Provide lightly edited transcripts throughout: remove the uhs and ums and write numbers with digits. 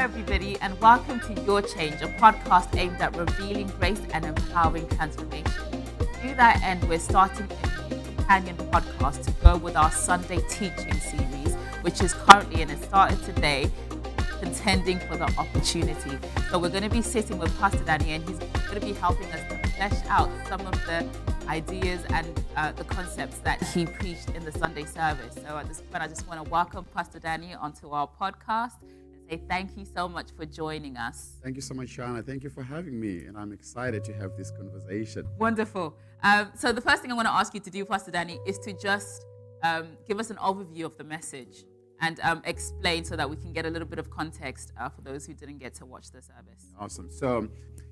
everybody, and welcome to Your Change, a podcast aimed at revealing grace and empowering transformation. To that end, we're starting a new companion podcast to go with our Sunday teaching series, which is currently, and it started today, contending for the opportunity. So we're going to be sitting with Pastor Danny, and he's going to be helping us to flesh out some of the ideas and the concepts that he preached in the Sunday service. So at this point, I just want to welcome Pastor Danny onto our podcast and say thank you so much for joining us. Thank you so much, Shana. Thank you for having me, and I'm excited to have this conversation. Wonderful. So the first thing I want to ask you to do, Pastor Danny, is to just give us an overview of the message and explain so that we can get a little bit of context for those who didn't get to watch the service. Awesome. So,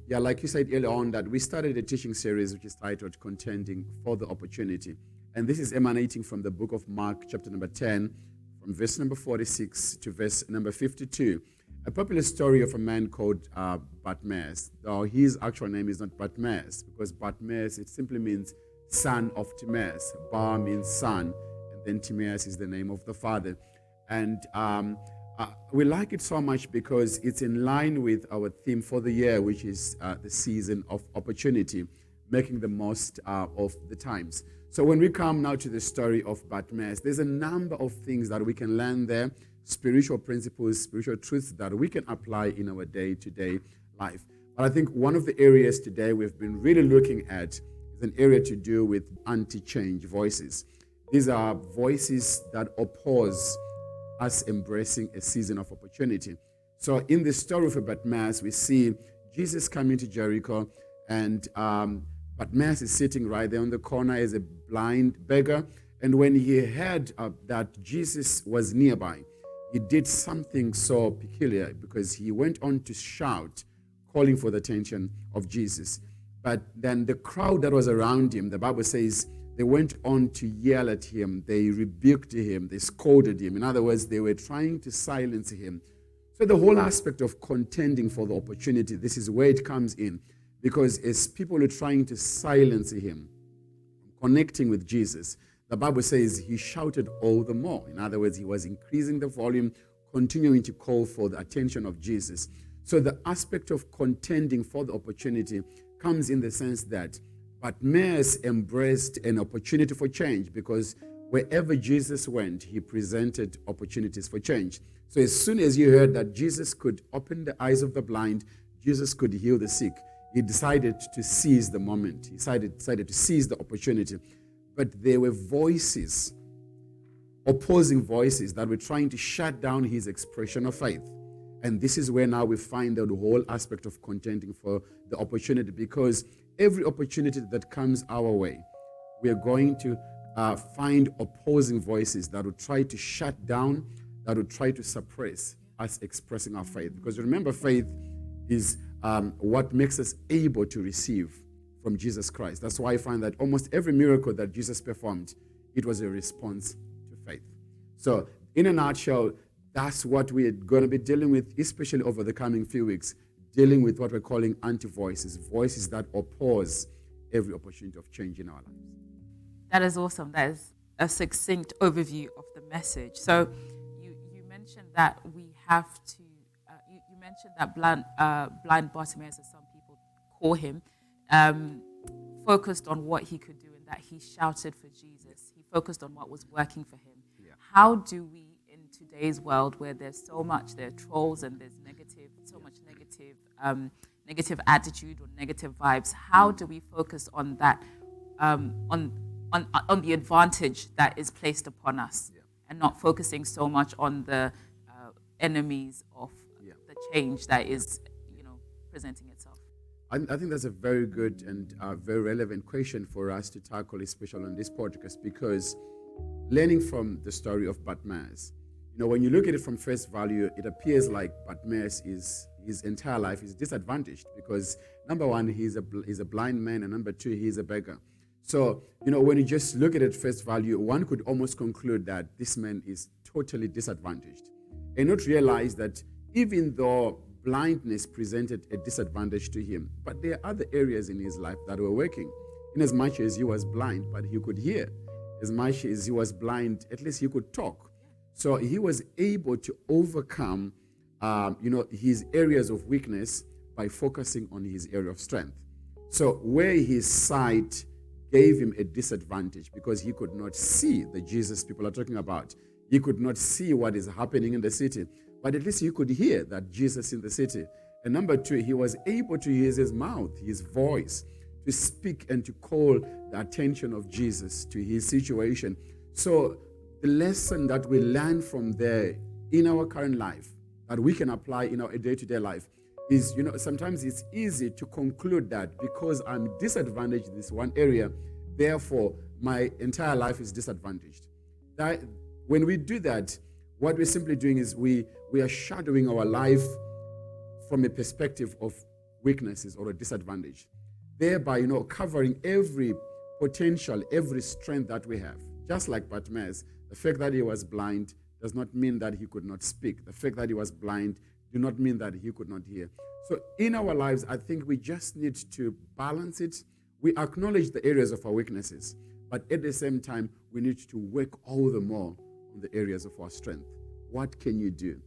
like you said earlier on, that we started a teaching series which is titled Contending for the Opportunity. And this is emanating from the book of Mark, chapter number 10, from verse number 46 to verse number 52. A popular story of a man called Bartimaeus. Though his actual name is not Bartimaeus, because Bartimaeus, it simply means son of Timaeus. Bar means son, and then Timaeus is the name of the father. And we like it so much because it's in line with our theme for the year, which is the season of opportunity, making the most of the times. So when we come now to the story of Bartimaeus, there's a number of things that we can learn there, spiritual principles, spiritual truths that we can apply in our day-to-day life. But I think one of the areas today we've been really looking at is an area to do with anti-change voices. These are voices that oppose us embracing a season of opportunity. So in the story of Bartimaeus, we see Jesus coming to Jericho, and Bartimaeus is sitting right there on the corner as a blind beggar. And when he heard that Jesus was nearby, he did something so peculiar because he went on to shout, calling for the attention of Jesus. But then the crowd that was around him, the Bible says, they went on to yell at him. They rebuked him. They scolded him. In other words, they were trying to silence him. So the whole aspect of contending for the opportunity, this is where it comes in. Because as people are trying to silence him, connecting with Jesus, the Bible says he shouted all the more. In other words, he was increasing the volume, continuing to call for the attention of Jesus. So the aspect of contending for the opportunity comes in the sense that Bartimaeus embraced an opportunity for change, because wherever Jesus went, he presented opportunities for change. So as soon as he heard that Jesus could open the eyes of the blind, Jesus could heal the sick, he decided to seize the moment. He decided to seize the opportunity. But there were voices, opposing voices, that were trying to shut down his expression of faith. And this is where now we find out the whole aspect of contending for the opportunity, because every opportunity that comes our way, we are going to find opposing voices that will try to shut down, that will try to suppress us expressing our faith. Because remember, faith is what makes us able to receive from Jesus Christ. That's why I find that almost every miracle that Jesus performed, it was a response to faith. So in a nutshell, that's what we're going to be dealing with, especially over the coming few weeks, dealing with what we're calling anti-voices, voices that oppose every opportunity of change in our lives. That is awesome. That is a succinct overview of the message. So you mentioned that we have to, you mentioned that blind Bartimaeus, as some people call him, focused on what he could do, and that he shouted for Jesus. He focused on what was working for him. Yeah. How do we, in today's world where there's so much, there are trolls and there's so much negative attitude or negative vibes, how do we focus on that, on the advantage that is placed upon us, and not focusing so much on the enemies of the change that is, presenting itself? I think that's a very good and very relevant question for us to tackle, especially on this podcast, because learning from the story of Bartimaeus, when you look at it from face value, it appears like Bartimaeus his entire life is disadvantaged, because number one, he's a blind man, and number two, he's a beggar. So, when you just look at it face value, one could almost conclude that this man is totally disadvantaged, and not realize that even though blindness presented a disadvantage to him, but there are other areas in his life that were working. In as much as he was blind, but he could hear. As much as he was blind, at least he could talk. So he was able to overcome his areas of weakness by focusing on his area of strength. So where his sight gave him a disadvantage because he could not see the Jesus people are talking about. He could not see what is happening in the city, but at least he could hear that Jesus in the city. And number two, he was able to use his mouth, his voice, to speak and to call the attention of Jesus to his situation. So the lesson that we learn from there in our current life that we can apply in our day-to-day life is, sometimes it's easy to conclude that because I'm disadvantaged in this one area, therefore my entire life is disadvantaged. That when we do that, what we're simply doing is we are shadowing our life from a perspective of weaknesses or a disadvantage, thereby, covering every potential, every strength that we have. Just like Bartimaeus, the fact that he was blind does not mean that he could not speak. The fact that he was blind do not mean that he could not hear. So in our lives, I think we just need to balance it. We acknowledge the areas of our weaknesses, but at the same time, we need to work all the more on the areas of our strength. What can you do?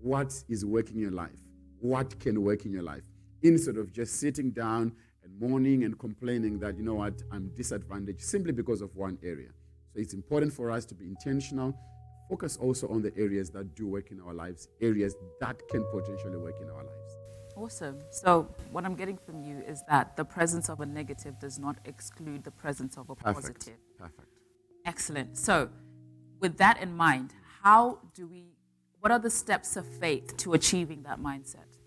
What is working in your life? What can work in your life? Instead of just sitting down and mourning and complaining that, I'm disadvantaged simply because of one area. So it's important for us to be intentional, focus also on the areas that do work in our lives, areas that can potentially work in our lives. Awesome. So what I'm getting from you is that the presence of a negative does not exclude the presence of a positive. Perfect. Excellent. So with that in mind, what are the steps of faith to achieving that mindset?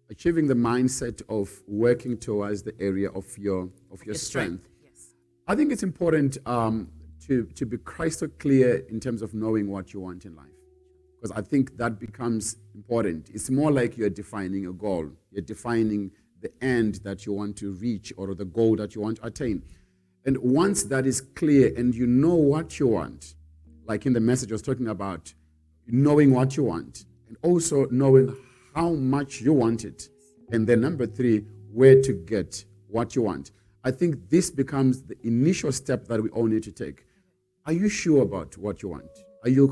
Achieving the mindset of working towards the area of your strength. Yes. I think it's important to be crystal clear in terms of knowing what you want in life, because I think that becomes important. It's more like you're defining a goal. You're defining the end that you want to reach or the goal that you want to attain. And once that is clear and you know what you want, like in the message I was talking about, knowing what you want and also knowing how much you want it. And then number three, where to get what you want. I think this becomes the initial step that we all need to take. Are you sure about what you want?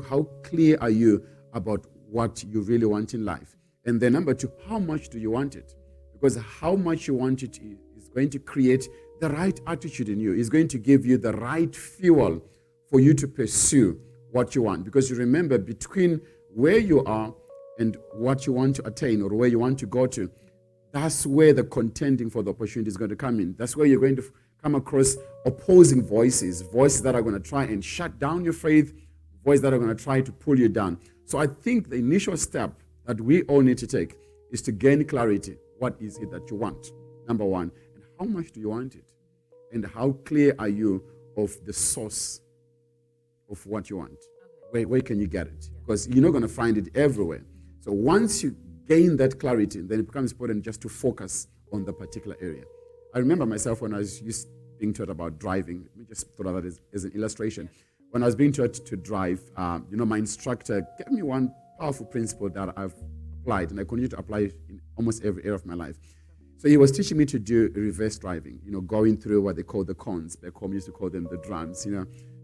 How clear are you about what you really want in life? And then number two, how much do you want it? Because how much you want it is going to create the right attitude in you. It's going to give you the right fuel for you to pursue what you want. Because you remember, between where you are and what you want to attain or where you want to go to, that's where the contending for the opportunity is going to come in. That's where you're going to come across opposing voices that are going to try and shut down your faith, voices that are going to try to pull you down. So I think the initial step that we all need to take is to gain clarity. What is it that you want? Number one. And how much do you want it? And how clear are you of the source of what you want? Where can you get it? Because you're not going to find it everywhere. So once you gain that clarity, then it becomes important just to focus on the particular area. I remember myself when I was being taught about driving. Let me just throw that as an illustration. When I was being taught to drive, my instructor gave me one powerful principle that I've applied, and I continue to apply it in almost every area of my life. So he was teaching me to do reverse driving, going through what they call the cones. Back home, used to call them the drums,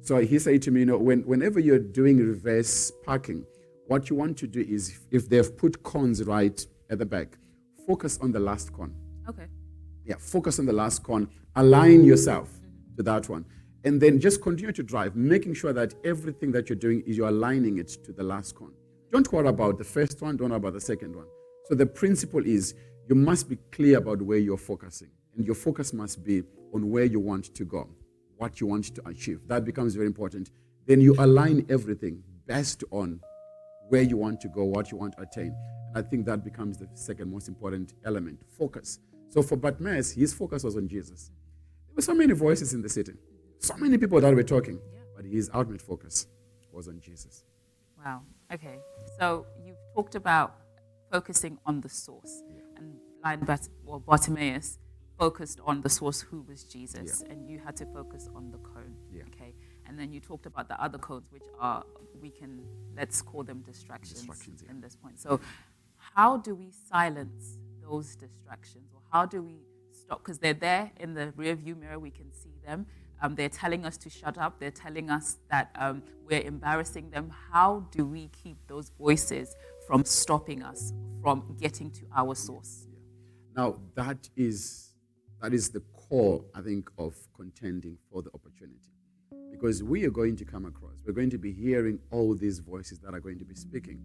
So he said to me, whenever you're doing reverse parking, what you want to do is, if they've put cones right at the back, focus on the last cone. Okay. Yeah, focus on the last cone. Align yourself to that one. And then just continue to drive, making sure that everything that you're doing is you're aligning it to the last cone. Don't worry about the first one. Don't worry about the second one. So the principle is you must be clear about where you're focusing. And your focus must be on where you want to go, what you want to achieve. That becomes very important. Then you align everything based on where you want to go, what you want to attain. And I think that becomes the second most important element, focus. So for Bartimaeus, his focus was on Jesus. There were so many voices in the city, so many people that were talking, but his ultimate focus was on Jesus. Wow. Okay. So you've talked about focusing on the source, and Bartimaeus focused on the source, who was Jesus, and you had to focus on the cone. Okay. And then you talked about the other cones, which are, let's call them distractions in this point. So how do we silence those distractions, or how do we stop? Because they're there in the rear view mirror, we can see them. They're telling us to shut up. They're telling us that we're embarrassing them. How do we keep those voices from stopping us from getting to our source. Now, that is the core, I think, of contending for the opportunity. Because we are going to come across, we're going to be hearing all these voices that are going to be speaking,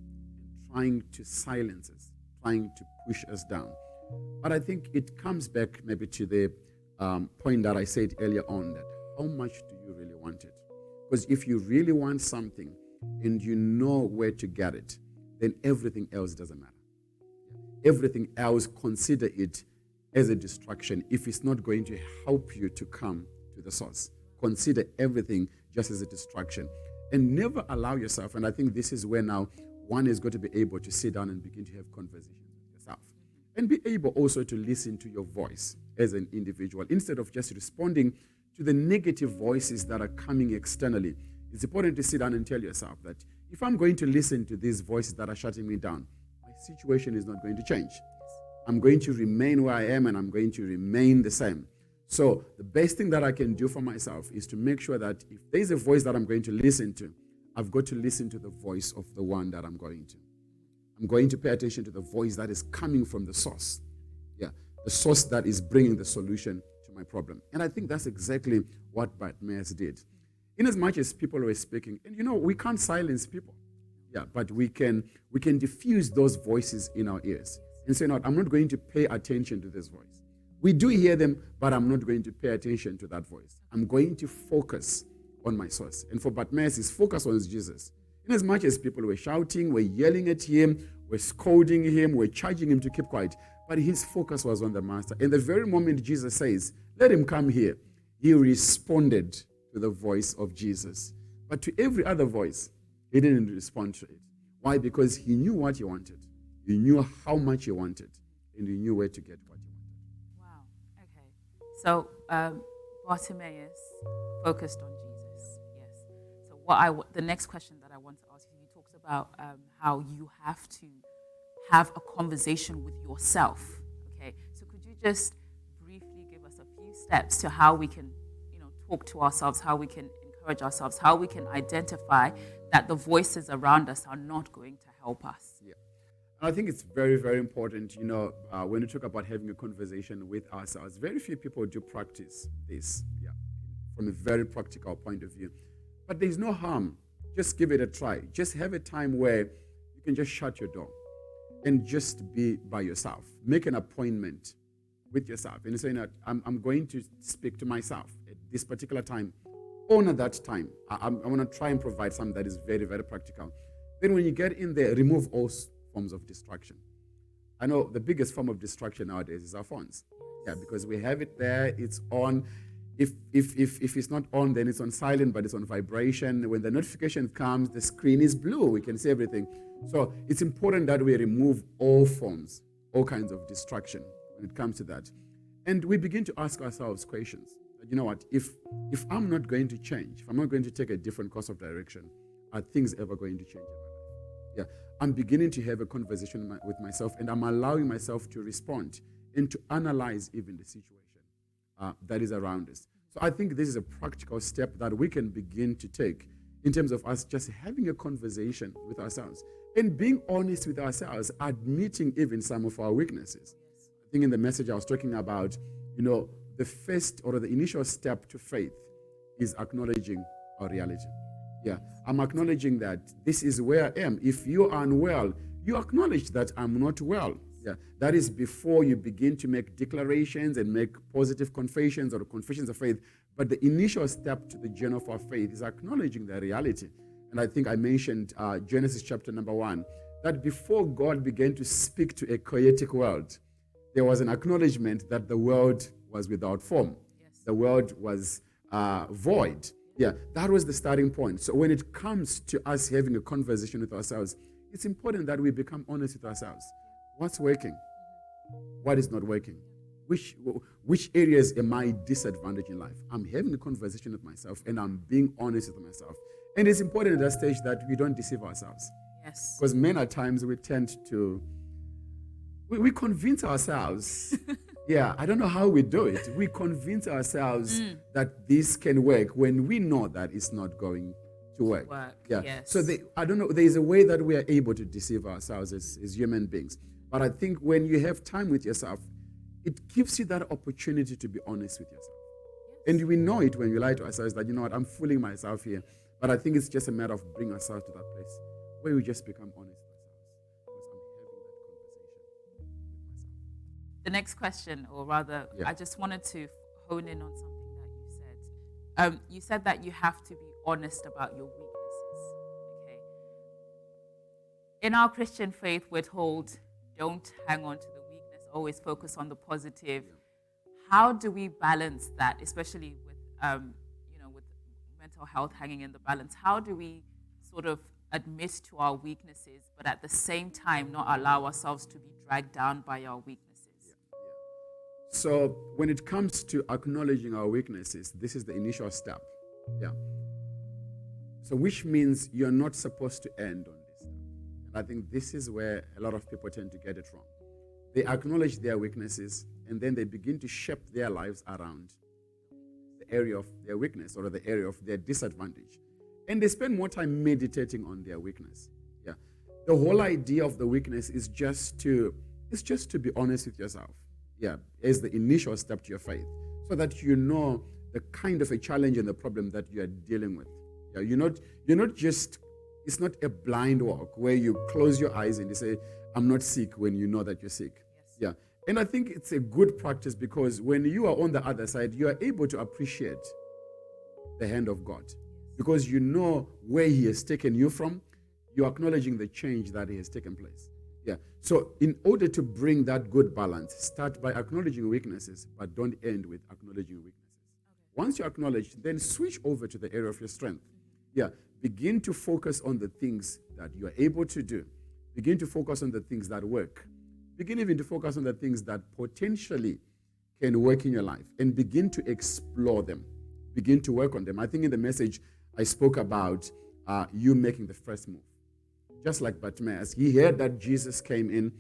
trying to silence us, trying to push us down. But I think it comes back maybe to the point that I said earlier on, that how much do you really want it? Because if you really want something and you know where to get it, then everything else doesn't matter. Everything else, consider it as a distraction if it's not going to help you to come to the source. Consider everything just as a distraction. And never allow yourself, and I think this is where now one is going to be able to sit down and begin to have conversations with yourself. And be able also to listen to your voice as an individual. Instead of just responding to the negative voices that are coming externally, it's important to sit down and tell yourself that if I'm going to listen to these voices that are shutting me down, my situation is not going to change. I'm going to remain where I am, and I'm going to remain the same. So the best thing that I can do for myself is to make sure that if there's a voice that I'm going to listen to, I've got to listen to the voice of the one that I'm going to. I'm going to pay attention to the voice that is coming from the source. Yeah, the source that is bringing the solution to my problem. And I think that's exactly what Bartimaeus did. In as much as people were speaking, and we can't silence people. Yeah, but we can diffuse those voices in our ears and say, no, I'm not going to pay attention to this voice. We do hear them, but I'm not going to pay attention to that voice. I'm going to focus on my source. And for Bartimaeus, his focus was Jesus. In as much as people were shouting, were yelling at him, were scolding him, were charging him to keep quiet, but his focus was on the Master. And the very moment Jesus says, let him come here, he responded to the voice of Jesus. But to every other voice, he didn't respond to it. Why? Because he knew what he wanted. He knew how much he wanted. And he knew where to get what he wanted. Wow. Okay. So Bartimaeus focused on Jesus. Yes. So the next question that I want to ask you, he talks about how you have to have a conversation with yourself. Okay. So could you just briefly give us a few steps to how we can, talk to ourselves, how we can encourage ourselves, how we can identify that the voices around us are not going to help us? Yeah. I think it's very, very important, when you talk about having a conversation with ourselves, very few people do practice this, from a very practical point of view. But there's no harm. Just give it a try. Just have a time where you can just shut your door and just be by yourself. Make an appointment with yourself and say, I'm going to speak to myself at this particular time. Honor that time. I want to try and provide something that is very, very practical. Then when you get in there, remove all forms of distraction. I know the biggest form of distraction nowadays is our phones. Yeah, because we have it there, it's on. If it's not on, then it's on silent, but it's on vibration. When the notification comes, the screen is blue. We can see everything. So it's important that we remove all forms, all kinds of distraction when it comes to that. And we begin to ask ourselves questions. You know what? If I'm not going to change, if I'm not going to take a different course of direction, are things ever going to change in my life? Yeah, I'm beginning to have a conversation with myself, and I'm allowing myself to respond and to analyze even the situation that is around us. So I think this is a practical step that we can begin to take in terms of us just having a conversation with ourselves and being honest with ourselves, admitting even some of our weaknesses. I think in the message I was talking about, the first or the initial step to faith is acknowledging our reality. Yeah, I'm acknowledging that this is where I am. If you are unwell, you acknowledge that I'm not well. Yeah, that is before you begin to make declarations and make positive confessions or confessions of faith. But the initial step to the journey of our faith is acknowledging the reality. And I think I mentioned Genesis chapter number 1, that before God began to speak to a chaotic world, there was an acknowledgement that the world was without form. Yes. The world was void. Yeah, that was the starting point. So when it comes to us having a conversation with ourselves, it's important that we become honest with ourselves. What's working? What is not working? Which areas am I disadvantaged in life? I'm having a conversation with myself and I'm being honest with myself. And it's important at that stage that we don't deceive ourselves. Yes. Because many times we tend to, we convince ourselves. Yeah, I don't know how we do it. We convince ourselves that this can work when we know that it's not going to work. Yeah. Yes. So I don't know, there's a way that we are able to deceive ourselves as human beings. But I think when you have time with yourself, it gives you that opportunity to be honest with yourself. And we know it when we lie to ourselves that, you know what, I'm fooling myself here. But I think it's just a matter of bringing ourselves to that place where we just become honest with ourselves. Because I'm having that conversation with myself. The next question, or rather, I just wanted to hone in on something that you said. You said that you have to be honest about your weaknesses. Okay. In our Christian faith, we're told, don't hang on to the weakness, always focus on the positive. How do we balance that, especially with, with mental health hanging in the balance? How do we sort of admit to our weaknesses, but at the same time not allow ourselves to be dragged down by our weaknesses? So when it comes to acknowledging our weaknesses, this is the initial step. Yeah. So which means you're not supposed to end on this step. And I think this is where a lot of people tend to get it wrong. They acknowledge their weaknesses, and then they begin to shape their lives around the area of their weakness or the area of their disadvantage. And they spend more time meditating on their weakness. Yeah. The whole idea of the weakness is just to be honest with yourself. Yeah, as the initial step to your faith, so that you know the kind of a challenge and the problem that you are dealing with. Yeah, you're not just, it's not a blind walk where you close your eyes and you say, I'm not sick, when you know that you're sick. Yes. Yeah. And I think it's a good practice, because when you are on the other side, you are able to appreciate the hand of God, because you know where He has taken you from. You're acknowledging the change that has taken place. Yeah. So in order to bring that good balance, start by acknowledging weaknesses, but don't end with acknowledging weaknesses. Okay. Once you acknowledge, then switch over to the area of your strength. Yeah. Begin to focus on the things that you are able to do. Begin to focus on the things that work. Begin even to focus on the things that potentially can work in your life, and begin to explore them. Begin to work on them. I think in the message I spoke about you making the first move. Just like Bartimaeus, he heard that Jesus came in.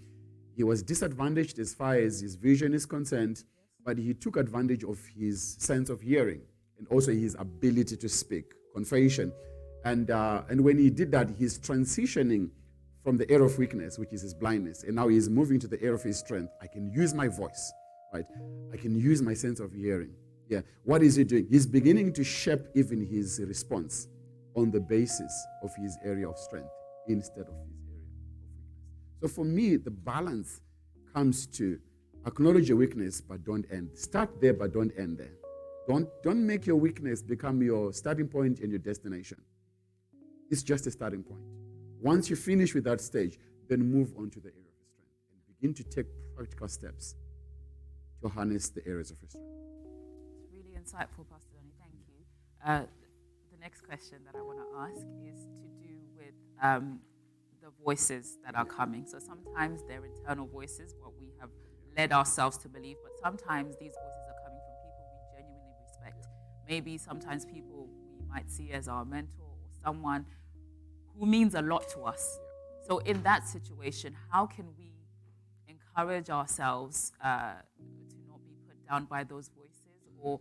He was disadvantaged as far as his vision is concerned, but he took advantage of his sense of hearing and also his ability to speak, confession. And when he did that, he's transitioning from the area of weakness, which is his blindness, and now he's moving to the area of his strength. I can use my voice, right? I can use my sense of hearing. Yeah. What is he doing? He's beginning to shape even his response on the basis of his area of strength, instead of his area of weakness. So for me, the balance comes to acknowledge your weakness, but don't end. Start there, but don't end there. Don't make your weakness become your starting point and your destination. It's just a starting point. Once you finish with that stage, then move on to the area of your strength and begin to take practical steps to harness the areas of your strength. It's really insightful, Pastor Donny. Thank you. The next question that I want to ask is to do with the voices that are coming. So sometimes they're internal voices, what we have led ourselves to believe, but sometimes these voices are coming from people we genuinely respect. Maybe sometimes people we might see as our mentor or someone who means a lot to us. So in that situation, how can we encourage ourselves to not be put down by those voices? Or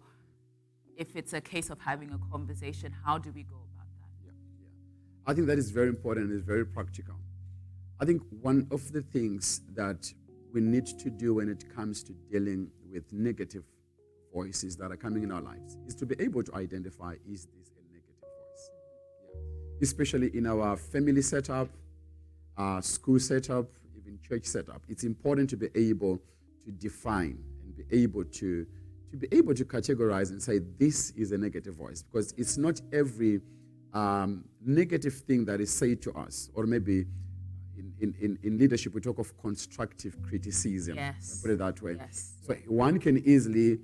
if it's a case of having a conversation, how do we go about that? I think that is very important and is very practical. I think one of the things that we need to do when it comes to dealing with negative voices that are coming in our lives is to be able to identify, is this a negative voice? Especially in our family setup, school setup, even church setup. It's important to be able to define and be able to categorize and say this is a negative voice, because it's not every negative thing that is said to us, or maybe in leadership we talk of constructive criticism. Yes. Put it that way. Yes. So one can easily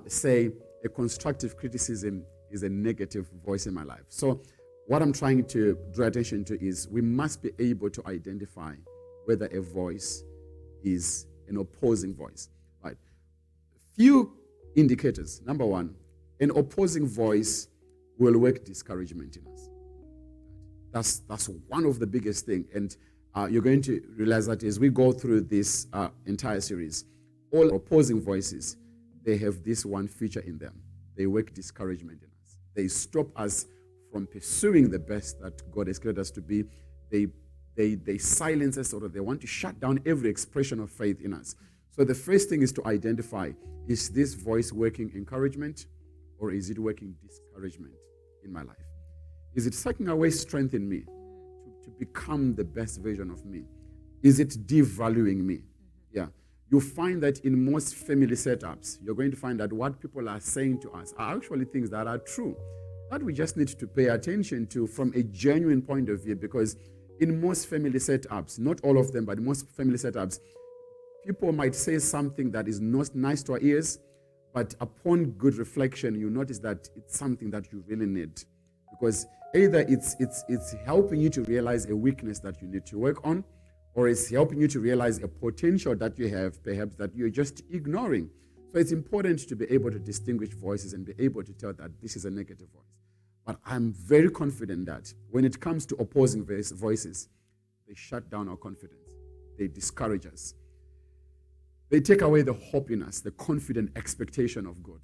say a constructive criticism is a negative voice in my life. So what I'm trying to draw attention to is we must be able to identify whether a voice is an opposing voice. Right? Few indicators. Number one, an opposing voice will work discouragement in us. That's one of the biggest things. And you're going to realize that as we go through this entire series, all opposing voices, they have this one feature in them. They work discouragement in us. They stop us from pursuing the best that God has created us to be. They silence us, or they want to shut down every expression of faith in us. So the first thing is to identify, is this voice working encouragement, or is it working discouragement in my life? Is it sucking away strength in me to become the best version of me? Is it devaluing me? Yeah. You find that in most family setups, you're going to find that what people are saying to us are actually things that are true, that we just need to pay attention to from a genuine point of view, because in most family setups, not all of them, but most family setups, people might say something that is not nice to our ears, but upon good reflection, you notice that it's something that you really need. Because either it's helping you to realize a weakness that you need to work on, or it's helping you to realize a potential that you have, perhaps, that you're just ignoring. So it's important to be able to distinguish voices and be able to tell that this is a negative voice. But I'm very confident that when it comes to opposing voices, they shut down our confidence. They discourage us. They take away the hope in us, the confident expectation of God.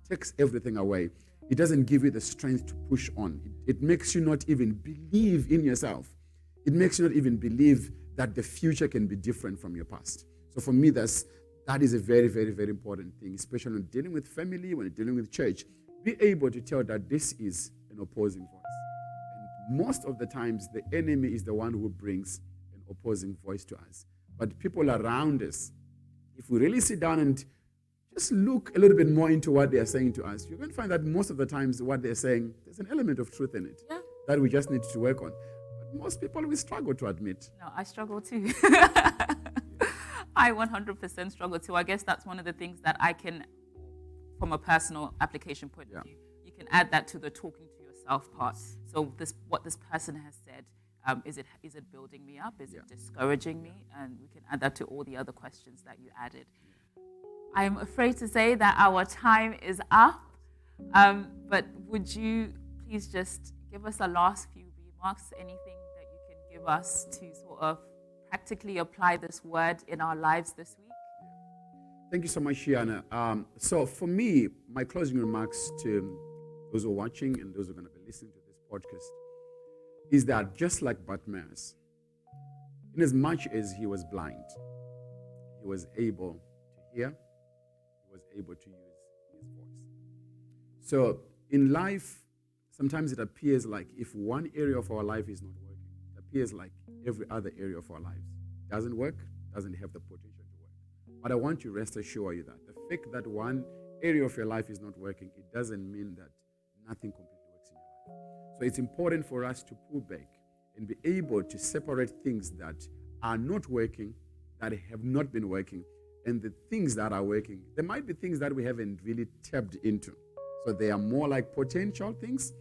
It takes everything away. It doesn't give you the strength to push on. It makes you not even believe in yourself. It makes you not even believe that the future can be different from your past. So for me, that is a very, very, very important thing, especially when dealing with family, when dealing with church. Be able to tell that this is an opposing voice. And most of the times, the enemy is the one who brings an opposing voice to us. But people around us, if we really sit down and just look a little bit more into what they are saying to us, you're going to find that most of the times what they're saying, there's an element of truth in it that we just need to work on. Most people, we struggle to admit. No, I struggle too. I 100% struggle too. I guess that's one of the things that I can, from a personal application point of view, you can add that to the talking to yourself part. So what this person has said, is it building me up? Is it discouraging me? And we can add that to all the other questions that you added. I'm afraid to say that our time is up, but would you please just give us a last few remarks, anything that you can give us to sort of practically apply this word in our lives this week? Thank you so much, Shiana. So for me, my closing remarks to those who are watching and those who are going to be listening to this podcast is that just like Bartimaeus, in as much as he was blind, he was able to hear, he was able to use his voice. So in life, sometimes it appears like if one area of our life is not working, it appears like every other area of our lives doesn't work, doesn't have the potential to work. But I want to rest assure you that the fact that one area of your life is not working, it doesn't mean that nothing completely works in your life. So it's important for us to pull back and be able to separate things that are not working, that have not been working, and the things that are working. There might be things that we haven't really tapped into. So they are more like potential things.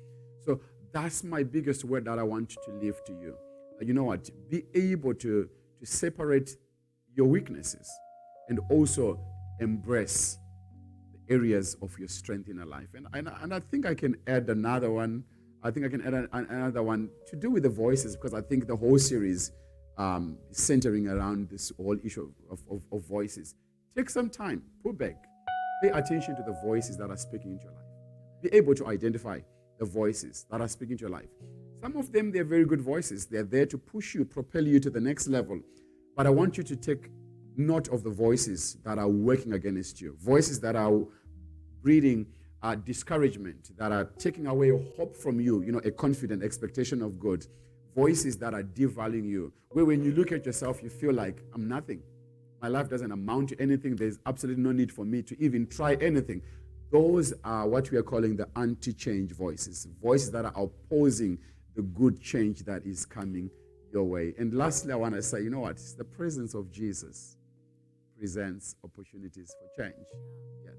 So that's my biggest word that I want to leave to you. You know what? Be able to separate your weaknesses and also embrace the areas of your strength in your life. And I think I can add another one. I think I can add another one to do with the voices, because I think the whole series is centering around this whole issue of voices. Take some time, pull back, pay attention to the voices that are speaking into your life. Be able to identify the voices that are speaking to your life. Some of them, they're very good voices. They're there to push you, propel you to the next level. But I want you to take note of the voices that are working against you, voices that are breeding discouragement, that are taking away hope from you, a confident expectation of God, voices that are devaluing you, where when you look at yourself, you feel like, I'm nothing. My life doesn't amount to anything. There's absolutely no need for me to even try anything. Those are what we are calling the anti-change voices, voices that are opposing the good change that is coming your way. And lastly, I want to say, you know what? The presence of Jesus presents opportunities for change.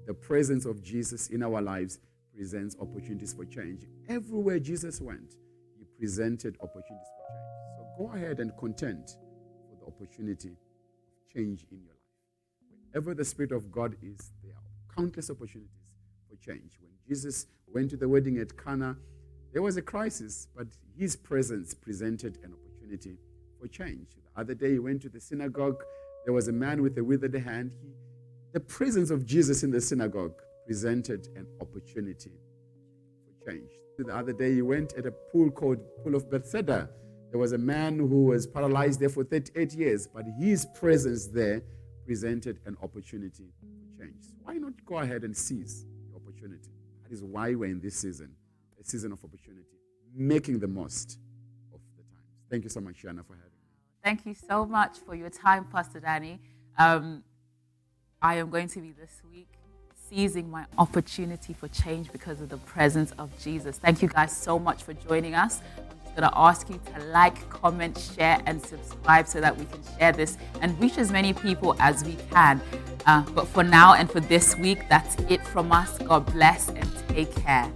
The presence of Jesus in our lives presents opportunities for change. Everywhere Jesus went, he presented opportunities for change. So go ahead and contend for the opportunity of change in your life. Wherever the Spirit of God is, there are countless opportunities for change. When Jesus went to the wedding at Cana, there was a crisis, but his presence presented an opportunity for change. The other day, he went to the synagogue. There was a man with a withered hand. The presence of Jesus in the synagogue presented an opportunity for changed. The other day, you went at a pool called Pool of Bethesda. There was a man who was paralyzed there for 38 years, but his presence there presented an opportunity for change. So why not go ahead and seize the opportunity? That is why we're in this season, a season of opportunity, making the most of the times. Thank you so much, Shana, for having me. Thank you so much for your time, Pastor Danny. I am going to be this week seizing my opportunity for change because of the presence of Jesus. Thank you guys so much for joining us. I'm just going to ask you to like, comment, share, and subscribe so that we can share this and reach as many people as we can. But for now and for this week, that's it from us. God bless and take care.